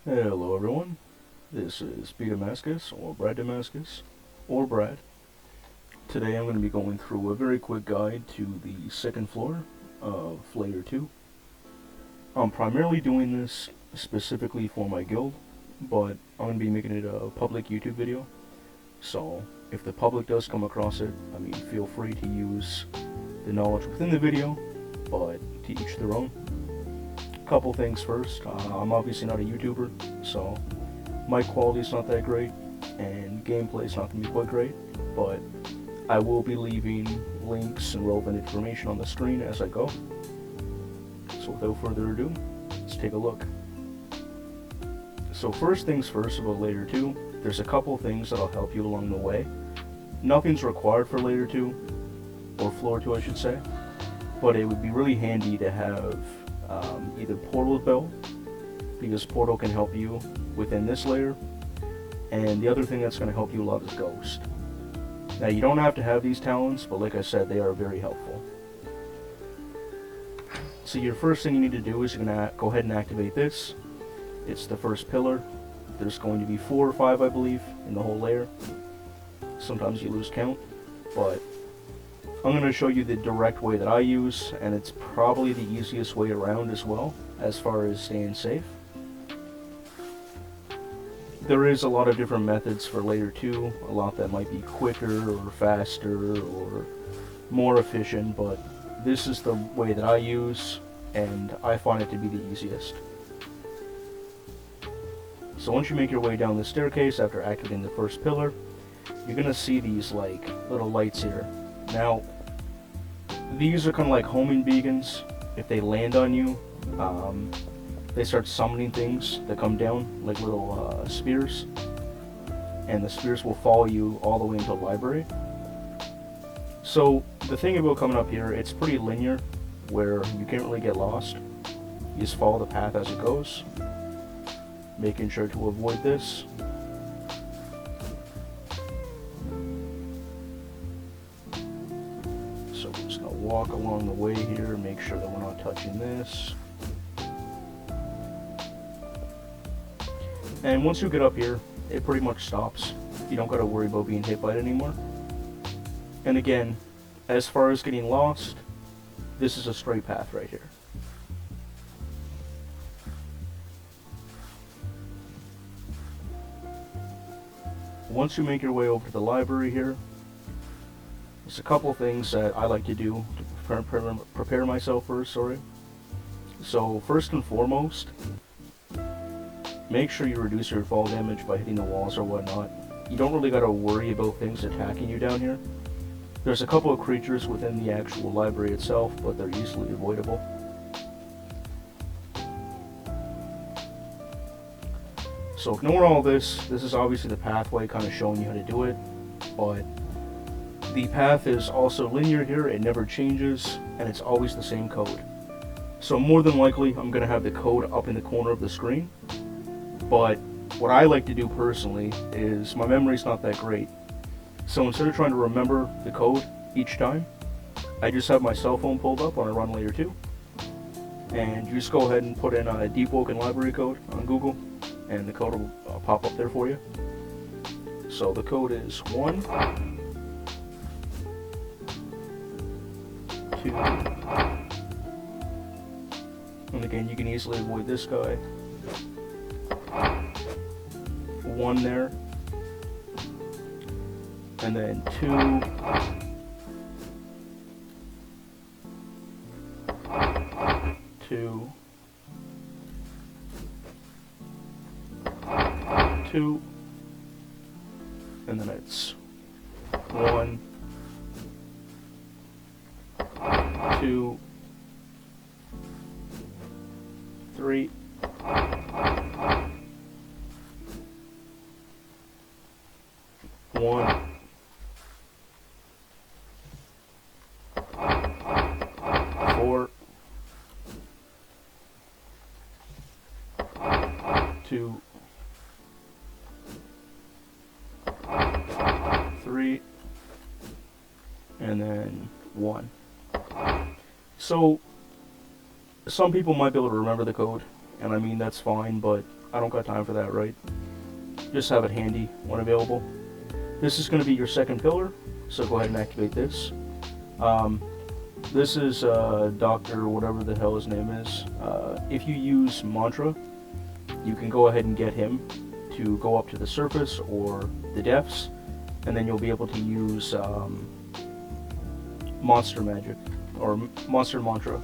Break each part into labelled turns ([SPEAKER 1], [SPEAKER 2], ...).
[SPEAKER 1] Hello everyone, this is B Damascus, or Brad Damascus, or Brad. Today I'm going to be going through a very quick guide to the second floor of Layer 2. I'm primarily doing this specifically for my guild, but I'm going to be making it a public YouTube video. So if the public does come across it, feel free to use the knowledge within the video, but to each their own. Couple things first. I'm obviously not a YouTuber, so mic quality's not that great, and gameplay's not going to be quite great, but I will be leaving links and relevant information on the screen as I go. So without further ado, let's take a look. So first things first about Layer 2, there's a couple things that'll help you along the way. Nothing's required for Layer 2, or Floor 2 I should say, but it would be really handy to have either Portal Bell, because Portal can help you within this layer, and the other thing that's going to help you a lot is Ghost. Now you don't have to have these talents, but like I said, they are very helpful. So your first thing you need to do is you're going to go ahead and activate this. It's the first pillar. There's going to be 4 or 5 I believe in the whole layer. Sometimes you lose count, but I'm going to show you the direct way that I use, and it's probably the easiest way around as well, as far as staying safe. There is a lot of different methods for Layer 2, a lot that might be quicker or faster or more efficient, but this is the way that I use, and I find it to be the easiest. So once you make your way down the staircase after activating the first pillar, you're going to see these like little lights here. Now, these are kind of like homing beacons. If they land on you, they start summoning things that come down, like little spears, and the spears will follow you all the way into the library. So the thing about coming up here, it's pretty linear, where you can't really get lost. You just follow the path as it goes, making sure to avoid this. So we're just going to walk along the way here, make sure that we're not touching this. And once you get up here, it pretty much stops. You don't got to worry about being hit by it anymore. And again, as far as getting lost, this is a straight path right here. Once you make your way over to the library here, there's a couple things that I like to do to prepare myself for, So first and foremost, make sure you reduce your fall damage by hitting the walls or whatnot. You don't really gotta worry about things attacking you down here. There's a couple of creatures within the actual library itself, but they're easily avoidable. So ignore all this. This is obviously the pathway kind of showing you how to do it, but the path is also linear here. It never changes, and it's always the same code. So more than likely, I'm going to have the code up in the corner of the screen, but what I like to do personally is my memory's not that great. So instead of trying to remember the code each time, I just have my cell phone pulled up when I run Layer 2, and you just go ahead and put in a Deepwoken library code on Google, and the code will pop up there for you. So the code is 1, 2, and again you can easily avoid this guy. 1 there, and then 2, 2, 2, and then it's 1, 2, 3, 1, 4, 2, 3, and then 1. So some people might be able to remember the code, and I mean that's fine, but I don't got time for that, right? Just have it handy when available. This is going to be your second pillar, so go ahead and activate this. This is Dr. whatever the hell his name is. If you use Mantra, you can go ahead and get him to go up to the surface or the depths, and then you'll be able to use monster magic or monster mantra.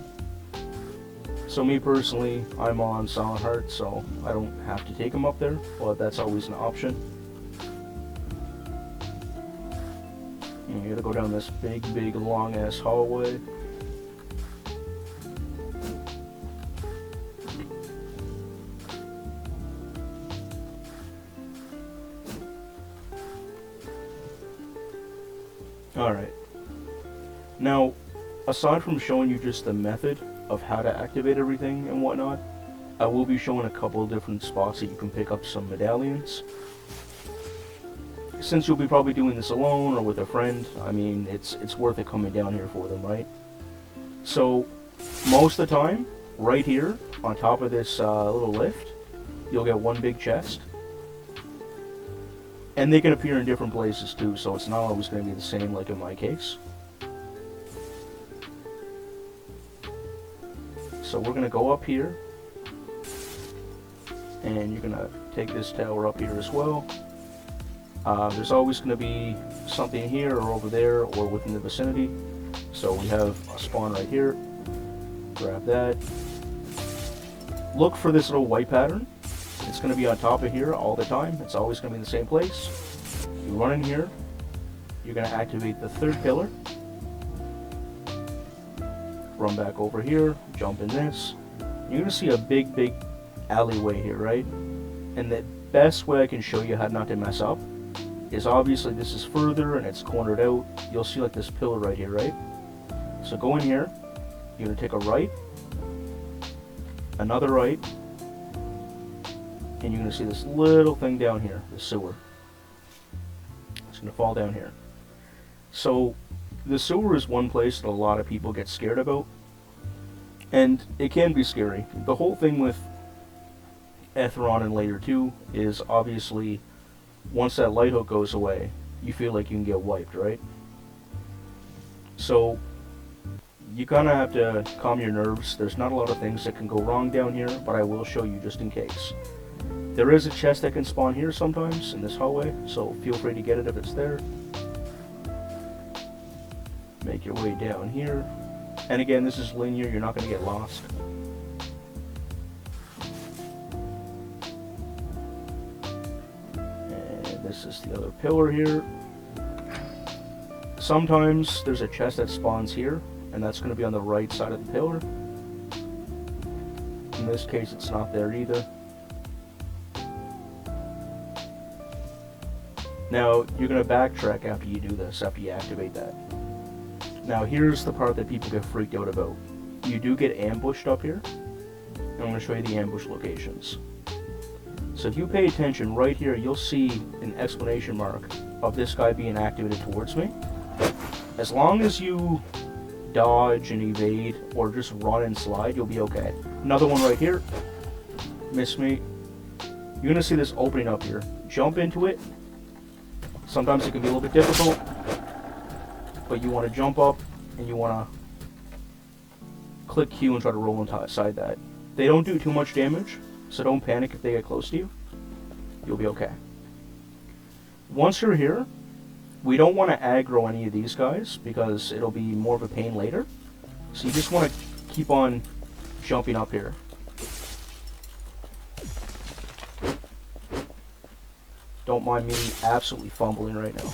[SPEAKER 1] So me personally, I'm on Silent Heart, so I don't have to take him up there, but that's always an option. And you gotta go down this big long ass hallway. Alright. Now, aside from showing you just the method of how to activate everything and whatnot, I will be showing a couple of different spots that you can pick up some medallions. Since you'll be probably doing this alone or with a friend, I mean, it's worth it coming down here for them, right? So, most of the time, right here, on top of this little lift, you'll get one big chest. And they can appear in different places too, so it's not always going to be the same like in my case. So we're going to go up here, and you're going to take this tower up here as well. There's always going to be something here or over there or within the vicinity. So we have a spawn right here. Grab that. Look for this little white pattern. It's going to be on top of here all the time. It's always going to be in the same place. You run in here. You're going to activate the third pillar. Run back over here. Jump in this. You're going to see a big alleyway here, right? And the best way I can show you how not to mess up is obviously this is further and it's cornered out. You'll see like this pillar right here, right? So go in here. You're going to take a right. Another right. And you're going to see this little thing down here, the sewer. It's going to fall down here. So, the sewer is one place that a lot of people get scared about. And it can be scary. The whole thing with Etheron and Layer 2 is obviously, once that light hook goes away, you feel like you can get wiped, right? So, you kind of have to calm your nerves. There's not a lot of things that can go wrong down here, but I will show you just in case. There is a chest that can spawn here sometimes in this hallway, so feel free to get it if it's there. Make your way down here. And again, this is linear, you're not going to get lost. And this is the other pillar here. Sometimes there's a chest that spawns here, and that's going to be on the right side of the pillar. In this case, it's not there either. Now, you're going to backtrack after you do this, after you activate that. Now, here's the part that people get freaked out about. You do get ambushed up here, and I'm going to show you the ambush locations. So if you pay attention, right here, you'll see an exclamation mark of this guy being activated towards me. As long as you dodge and evade, or just run and slide, you'll be okay. Another one right here. Miss me. You're going to see this opening up here. Jump into it. Sometimes it can be a little bit difficult, but you want to jump up and you want to click Q and try to roll inside that. They don't do too much damage, so don't panic if they get close to you. You'll be okay. Once you're here, we don't want to aggro any of these guys because it'll be more of a pain later. So you just want to keep on jumping up here. Don't mind me absolutely fumbling right now.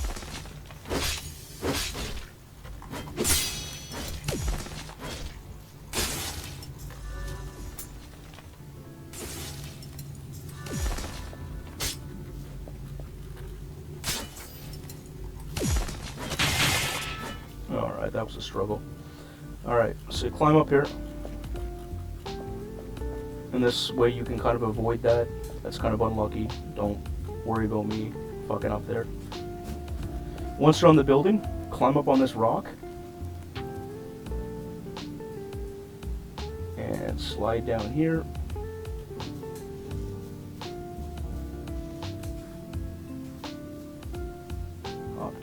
[SPEAKER 1] Alright, that was a struggle. Alright, so you climb up here. And this way you can kind of avoid that. That's kind of unlucky. Don't worry about me fucking up there. Once you're on the building, climb up on this rock. And slide down here.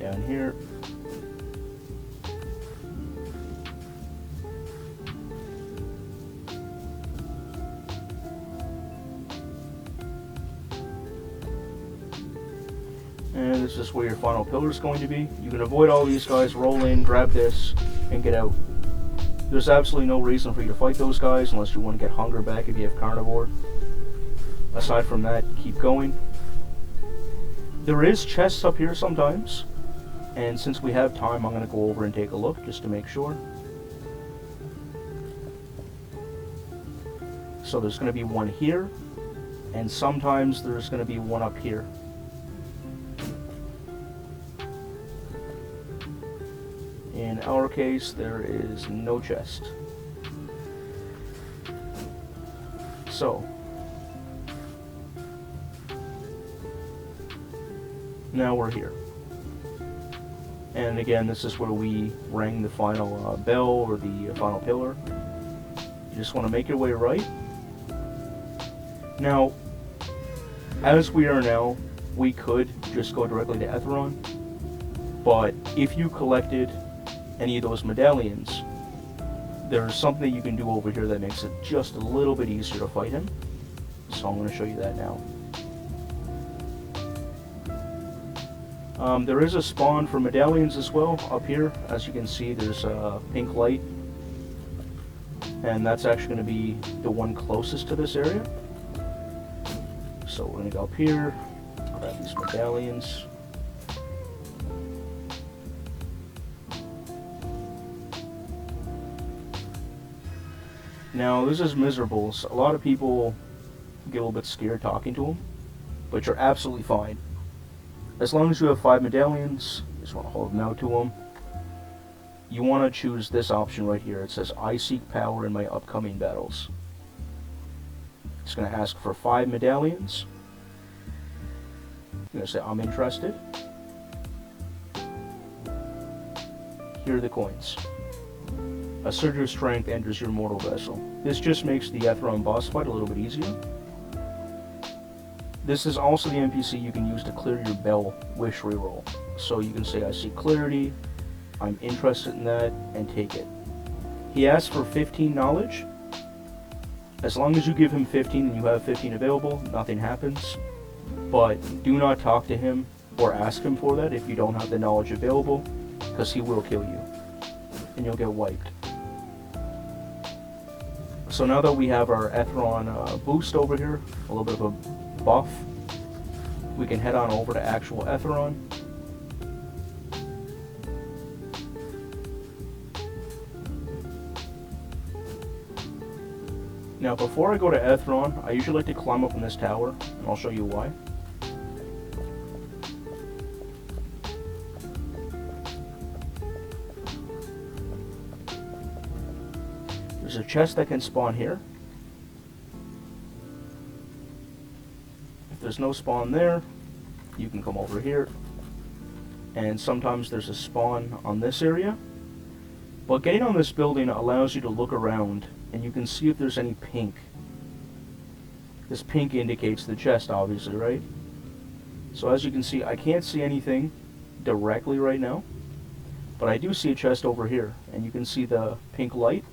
[SPEAKER 1] down here. And this is where your final pillar is going to be. You can avoid all these guys, roll in, grab this, and get out. There's absolutely no reason for you to fight those guys unless you want to get hunger back if you have carnivore. Aside from that, keep going. There is chests up here sometimes, and since we have time, I'm going to go over and take a look just to make sure. So there's going to be one here, and sometimes there's going to be one up here. In our case, there is no chest. So, now we're here. And again, this is where we rang the final bell or the final pillar. You just want to make your way right. Now, as we are now, we could just go directly to Etheron. But if you collected any of those medallions, there's something you can do over here that makes it just a little bit easier to fight him. So I'm going to show you that now. There is a spawn for medallions as well up here. As you can see, there's a pink light, and that's actually going to be the one closest to this area. So we're going to go up here, grab these medallions. Now, this is miserable. So a lot of people get a little bit scared talking to them, but you're absolutely fine. As long as you have 5 medallions, you just want to hold them out to them. You want to choose this option right here. It says, I seek power in my upcoming battles. It's going to ask for 5 medallions. You're going to say, I'm interested. Here are the coins. A surge of strength enters your mortal vessel. This just makes the Etheron boss fight a little bit easier. This is also the NPC you can use to clear your bell wish reroll. So you can say, I seek clarity, I'm interested in that, and take it. He asks for 15 knowledge. As long as you give him 15 and you have 15 available, nothing happens. But do not talk to him or ask him for that if you don't have the knowledge available, because he will kill you, and you'll get wiped. So now that we have our Etheron boost over here, a little bit of a buff, we can head on over to actual Etheron. Now before I go to Etheron, I usually like to climb up in this tower, and I'll show you why. There's a chest that can spawn here. If there's no spawn there, you can come over here. And sometimes there's a spawn on this area. But getting on this building allows you to look around, and you can see if there's any pink. This pink indicates the chest, obviously, right? So as you can see, I can't see anything directly right now. But I do see a chest over here, and you can see the pink light.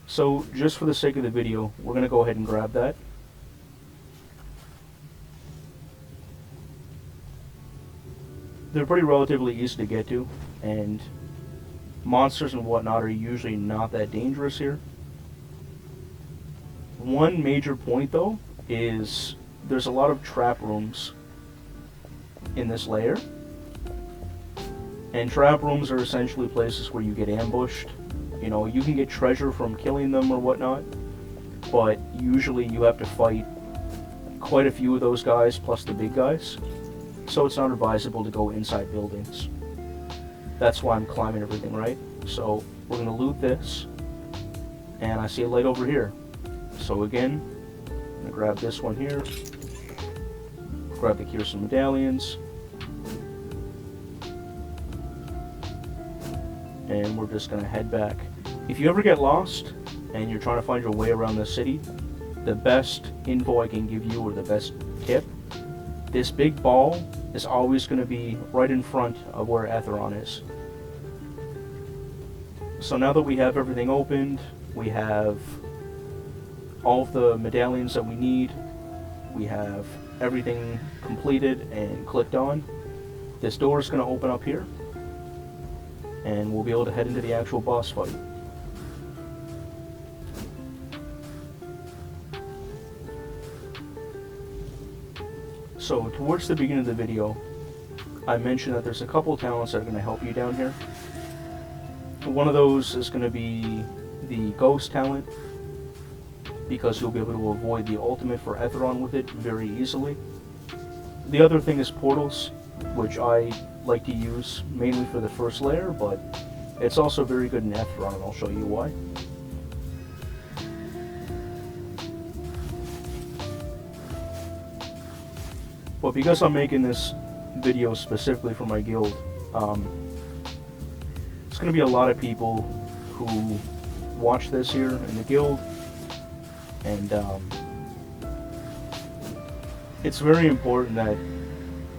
[SPEAKER 1] So, just for the sake of the video, we're going to go ahead and grab that. They're pretty relatively easy to get to, and monsters and whatnot are usually not that dangerous here. One major point, though, is there's a lot of trap rooms in this layer. And trap rooms are essentially places where you get ambushed. You know, you can get treasure from killing them or whatnot, but usually you have to fight quite a few of those guys plus the big guys, so it's not advisable to go inside buildings. That's why I'm climbing everything, right? So we're going to loot this, and I see a light over here. So again, I'm going to grab this one here, grab the Kirsten medallions, and we're just going to head back. If you ever get lost and you're trying to find your way around the city, the best info I can give you, or the best tip, this big ball is always going to be right in front of where Atheron is. So now that we have everything opened, we have all of the medallions that we need, we have everything completed and clicked on, this door is going to open up here, and we'll be able to head into the actual boss fight. So towards the beginning of the video, I mentioned that there's a couple of talents that are going to help you down here. One of those is going to be the Ghost talent, because you'll be able to avoid the ultimate for Atheron with it very easily. The other thing is portals, which I like to use mainly for the first layer, but it's also very good in Atheron, and I'll show you why. But because I'm making this video specifically for my guild, it's going to be a lot of people who watch this here in the guild, and it's very important that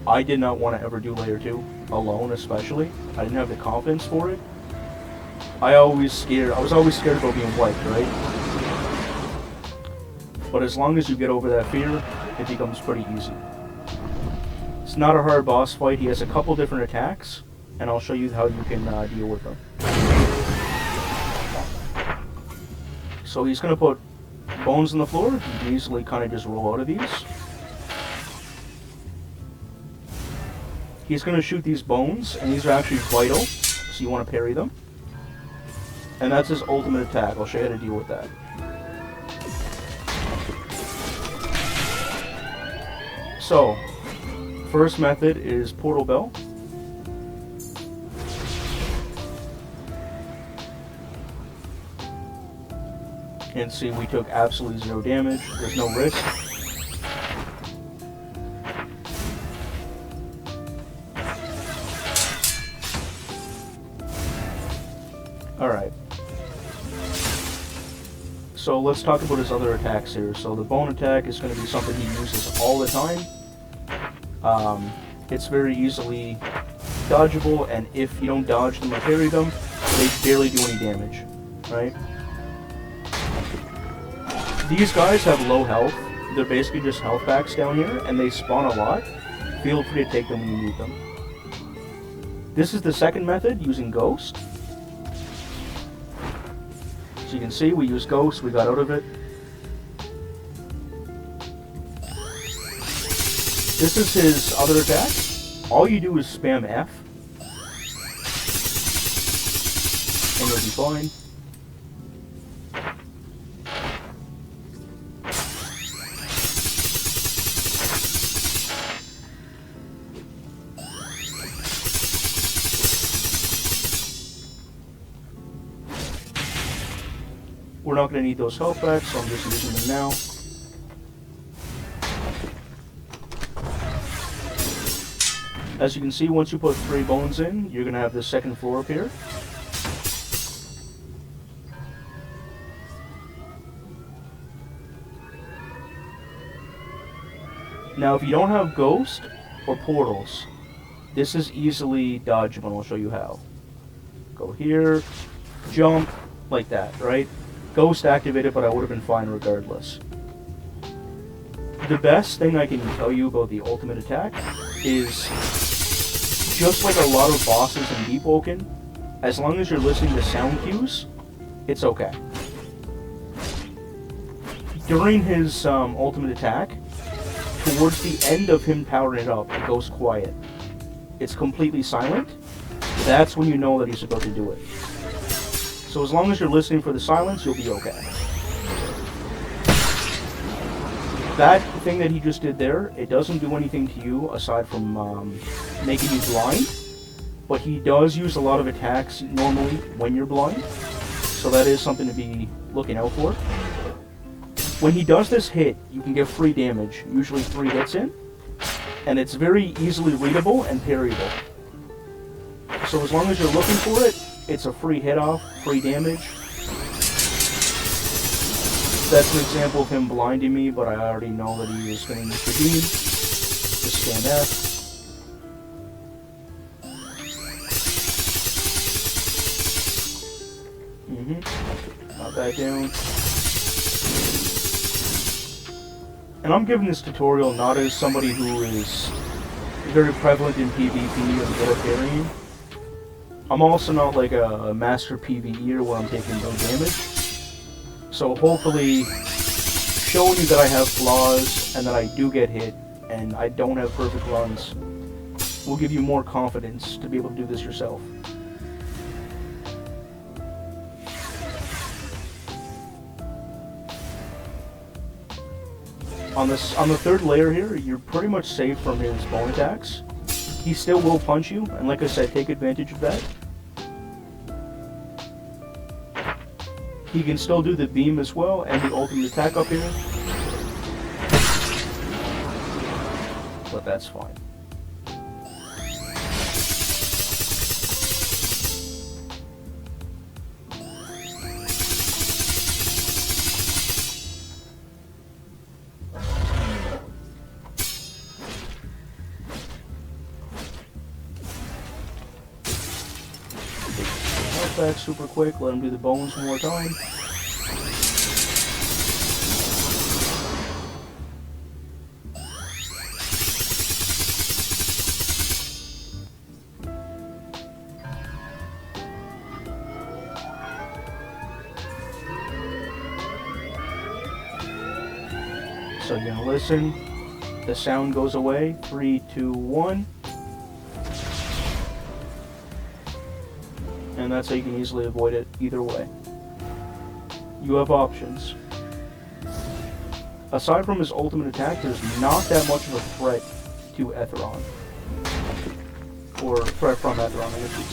[SPEAKER 1] I did not want to ever do layer 2 alone, especially. I didn't have the confidence for it. I was always scared about being wiped, right? But as long as you get over that fear, it becomes pretty easy. It's not a hard boss fight. He has a couple different attacks, and I'll show you how you can deal with them. So he's going to put bones on the floor. You can easily kind of just roll out of these. He's going to shoot these bones, and these are actually vital, so you want to parry them. And that's his ultimate attack. I'll show you how to deal with that. So, first method is Portal Bell. And see, we took absolutely 0 damage. There's no risk. Alright. So let's talk about his other attacks here. So the bone attack is going to be something he uses all the time. It's very easily dodgeable, and if you don't dodge them or parry them, they barely do any damage, right? These guys have low health. They're basically just health packs down here, and they spawn a lot. Feel free to take them when you need them. This is the second method, using Ghost. So you can see, we used Ghost, we got out of it. This is his other attack. All you do is spam F, and you'll be fine. We're not going to need those health packs, so I'm just using them now. As you can see, once you put 3 bones in, you're going to have this second floor appear. Now, if you don't have Ghost or Portals, this is easily dodgeable, and I'll show you how. Go here, jump, like that, right? Ghost activated, but I would have been fine regardless. The best thing I can tell you about the ultimate attack is, just like a lot of bosses in Deepwoken, as long as you're listening to sound cues, it's okay. During his ultimate attack, towards the end of him powering it up, it goes quiet. It's completely silent. That's when you know that he's about to do it. So as long as you're listening for the silence, you'll be okay. That thing that he just did there, it doesn't do anything to you aside from making you blind, but he does use a lot of attacks normally when you're blind, so that is something to be looking out for. When he does this hit, you can get free damage, usually 3 hits in, and it's very easily readable and parryable. So as long as you're looking for it, it's a free hit off, free damage. That's an example of him blinding me, but I already know that he is going to use the beam. Just scan F. Knock that down. And I'm giving this tutorial not as somebody who is very prevalent in PvP or military. I'm also not like a master PvEer where I'm taking no damage. So hopefully showing you that I have flaws and that I do get hit and I don't have perfect runs will give you more confidence to be able to do this yourself. On the third layer here, you're pretty much safe from his bone attacks. He still will punch you, and like I said, take advantage of that. He can still do the beam as well, and the ultimate attack up here. But that's fine. Back super quick, let him do the bones one more time. So you're gonna listen, the sound goes away, 3, 2, 1. And that's how you can easily avoid it either way. You have options. Aside from his ultimate attack, there's not that much of a threat to Etheron. Or threat from Etheron, I guess you'd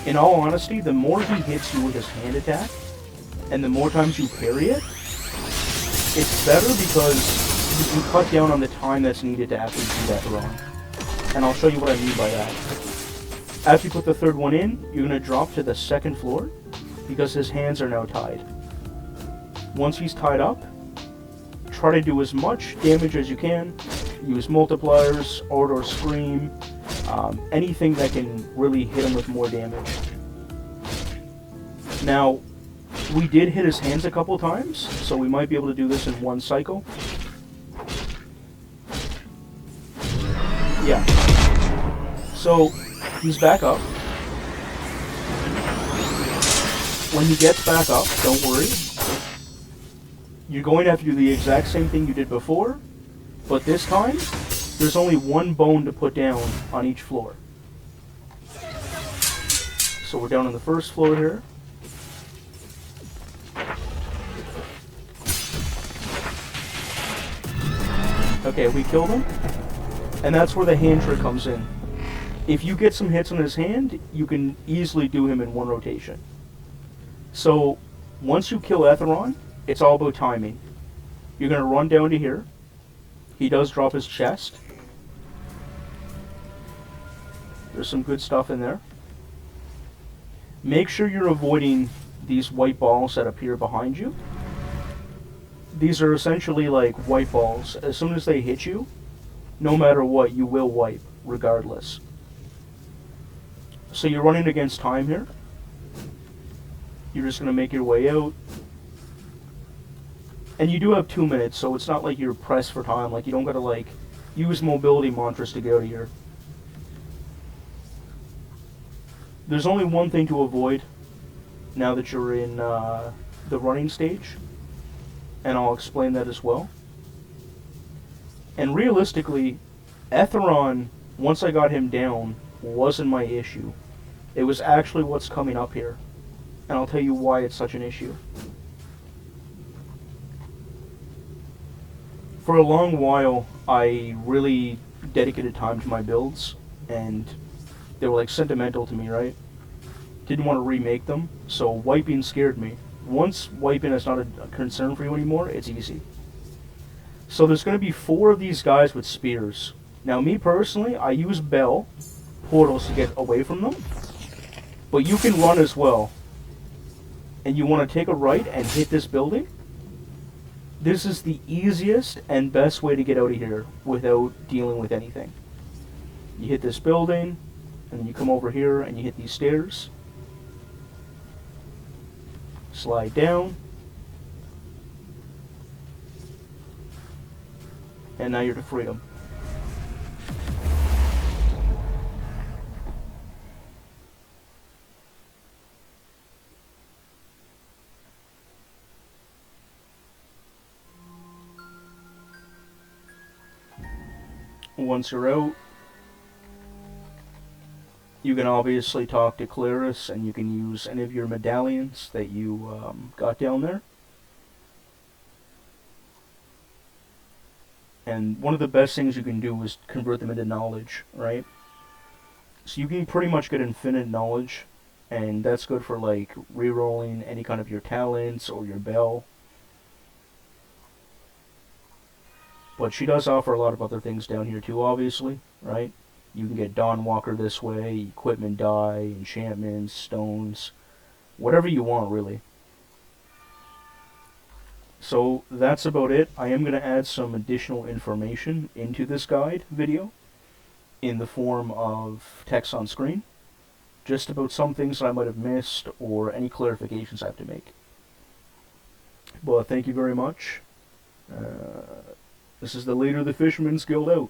[SPEAKER 1] say. In all honesty, the more he hits you with his hand attack, and the more times you parry it, it's better because you can cut down on the time that's needed to actually beat Etheron. And I'll show you what I mean by that. After you put the third one in, you're going to drop to the second floor because his hands are now tied. Once he's tied up, try to do as much damage as you can. Use multipliers, or scream, anything that can really hit him with more damage. Now, we did hit his hands a couple times, so we might be able to do this in one cycle. Yeah. So, he's back up. When he gets back up, don't worry. You're going to have to do the exact same thing you did before, but this time, there's only one bone to put down on each floor. So we're down on the first floor here. Okay, we killed him. And that's where the hand trick comes in. If you get some hits on his hand, you can easily do him in one rotation. So, once you kill Etheron, it's all about timing. You're going to run down to here. He does drop his chest. There's some good stuff in there. Make sure you're avoiding these white balls that appear behind you. These are essentially like white balls. As soon as they hit you, no matter what, you will wipe, regardless. So you're running against time here. You're just going to make your way out. And you do have 2 minutes, so it's not like you're pressed for time. Like, you don't got to, like, use mobility mantras to get out of here. There's only one thing to avoid now that you're in the running stage. And I'll explain that as well. And realistically, Etheron, once I got him down, wasn't my issue. It was actually what's coming up here. And I'll tell you why it's such an issue. For a long while, I really dedicated time to my builds, and they were like sentimental to me, right? Didn't want to remake them, so wiping scared me. Once wiping is not a concern for you anymore, it's easy. So there's going to be 4 of these guys with spears. Now, me personally, I use bell portals to get away from them, but you can run as well. And you want to take a right and hit this building. This is the easiest and best way to get out of here without dealing with anything. You hit this building, and then you come over here and you hit these stairs. Slide down. And now you're to freedom. Once you're out, you can obviously talk to Claris, and you can use any of your medallions that you got down there. And one of the best things you can do is convert them into knowledge, right? So you can pretty much get infinite knowledge, and that's good for like re-rolling any kind of your talents or your bell. But she does offer a lot of other things down here too, obviously, right? You can get Dawnwalker this way, equipment die, enchantments, stones, whatever you want, really. So that's about it. I am going to add some additional information into this guide video in the form of text on screen, just about some things that I might have missed or any clarifications I have to make. But thank you very much. This is the leader of the Fisherman's Guild out.